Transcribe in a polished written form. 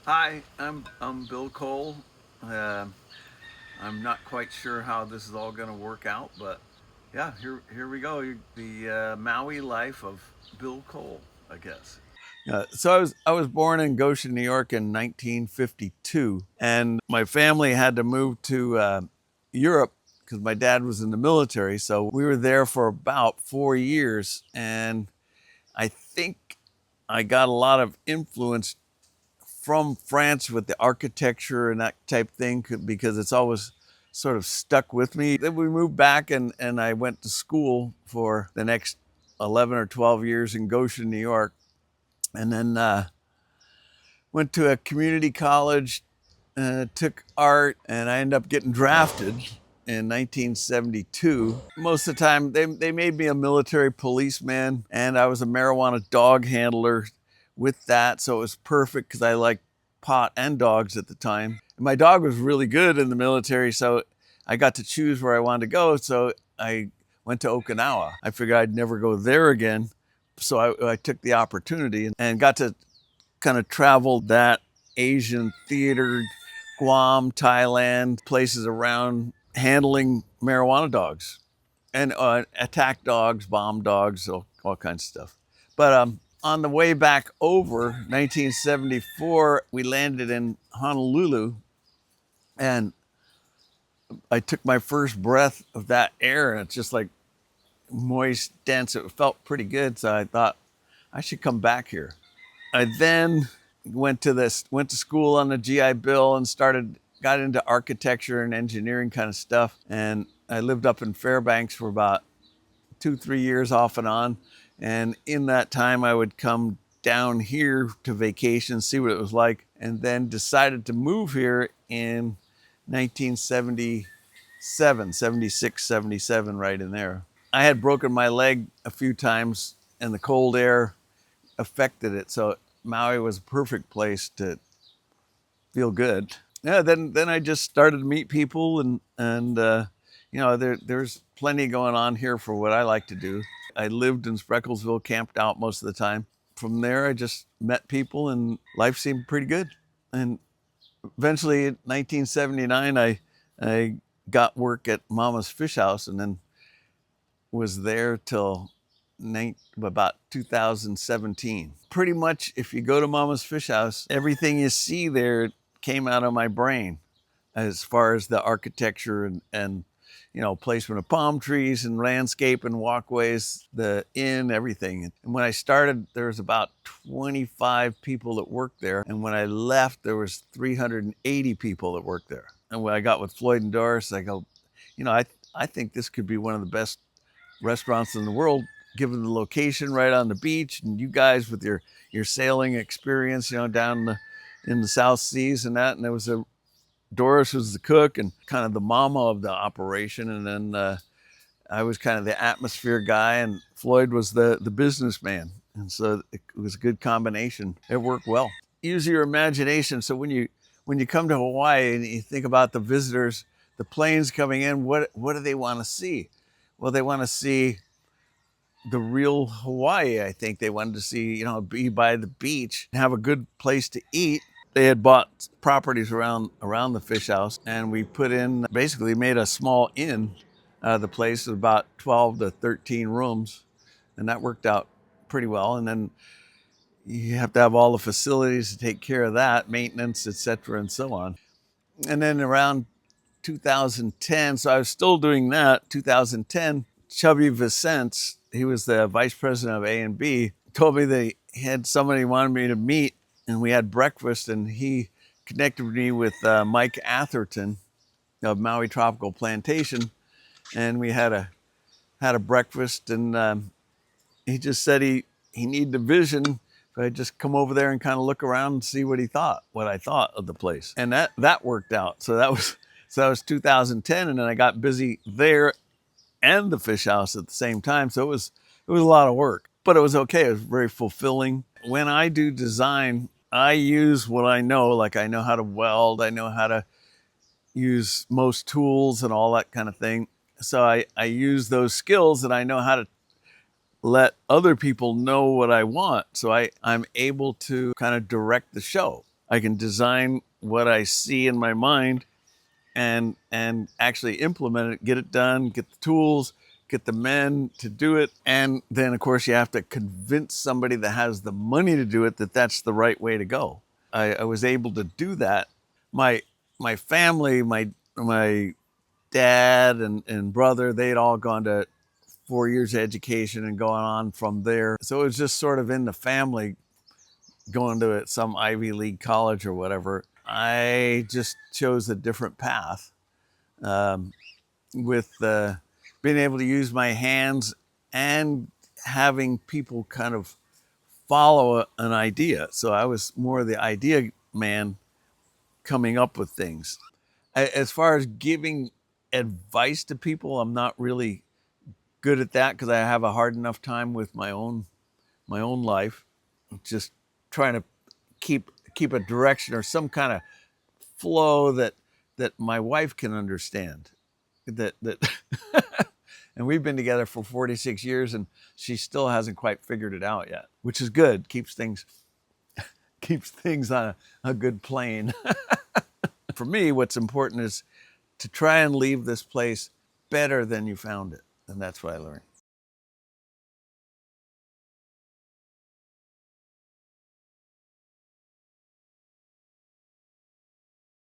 Hi, I'm Bill Kohl. Uh, I'm not quite sure how this is all going to work out, but yeah, here we go. The Maui life of Bill Kohl, I guess. So I was born in Goshen, New York in 1952, and my family had to move to Europe because my dad was in the military. So we were there for about 4 years, and I think I got a lot of influence from France with the architecture and that type thing because it's always sort of stuck with me. Then we moved back and I went to school for the next 11 or 12 years in Goshen, New York. And then went to a community college, took art, and I ended up getting drafted in 1972. Most of the time, they made me a military policeman, and I was a marijuana dog handler with that. So it was perfect because I liked pot and dogs at the time. And my dog was really good in the military, so I got to choose where I wanted to go. So I went to Okinawa. I figured I'd never go there again. So I took the opportunity and got to kind of travel that Asian theater, Guam, Thailand, places around handling marijuana dogs and attack dogs, bomb dogs, all kinds of stuff. But on the way back over, 1974, we landed in Honolulu, and I took my first breath of that air, and it's just like moist, dense. It felt pretty good, so I thought I should come back here. I then went to school on the GI Bill and got into architecture and engineering kind of stuff. And I lived up in Fairbanks for about 2, 3 years off and on. And in that time, I would come down here to vacation, see what it was like, and then decided to move here in 1977, 76, 77, right in there. I had broken my leg a few times, and the cold air affected it. So Maui was a perfect place to feel good. Yeah, then I just started to meet people, and there's plenty going on here for what I like to do. I lived in Sprecklesville, camped out most of the time. From there, I just met people, and life seemed pretty good. And eventually, in 1979, I got work at Mama's Fish House, and then was there till about 2017. Pretty much, if you go to Mama's Fish House, everything you see there came out of my brain as far as the architecture and placement of palm trees and landscape and walkways, the inn, everything. And when I started, there was about 25 people that worked there. And when I left, there was 380 people that worked there. And when I got with Floyd and Doris, I go, I think this could be one of the best restaurants in the world, given the location right on the beach, and you guys with your sailing experience, down in the South Seas and that. And there was Doris was the cook and kind of the mama of the operation, and then I was kind of the atmosphere guy, and Floyd was the businessman, and so it was a good combination. It worked well. Use your imagination. So when you come to Hawaii and you think about the visitors, the planes coming in, what do they want to see? Well, they want to see the real Hawaii. I think they wanted to see, be by the beach and have a good place to eat. They had bought properties around the fish house, and we basically made a small inn out of the place with about 12 to 13 rooms, and that worked out pretty well. And then you have to have all the facilities to take care of that, maintenance, et cetera, and so on. And then around 2010, so I was still doing that. 2010, Chubby Vicente, he was the vice president of A&B, told me they had somebody he wanted me to meet, and we had breakfast, and he connected me with Mike Atherton of Maui Tropical Plantation, and we had a breakfast, and he just said he needed a vision. So I just come over there and kind of look around and see what I thought of the place, and that worked out. So that was 2010, and then I got busy there and the fish house at the same time. So it was a lot of work, but it was okay. It was very fulfilling. When I do design, I use what I know. Like, I know how to weld, I know how to use most tools and all that kind of thing. So I use those skills, and I know how to let other people know what I want. So I'm able to kind of direct the show. I can design what I see in my mind and actually implement it, get it done, get the tools, get the men to do it. And then of course you have to convince somebody that has the money to do it that that's the right way to go. I was able to do that. My family, my dad and brother, they'd all gone to 4 years of education and going on from there. So it was just sort of in the family, going to some Ivy League college or whatever. I just chose a different path, um, with being able to use my hands and having people kind of follow an idea. So I was more the idea man coming up with things. As far as giving advice to people, I'm not really good at that because I have a hard enough time with my own life. Just trying to keep a direction or some kind of flow that my wife can understand. That and we've been together for 46 years and she still hasn't quite figured it out yet, which is good. Keeps things on a good plane. For me, what's important is to try and leave this place better than you found it. And that's what I learned.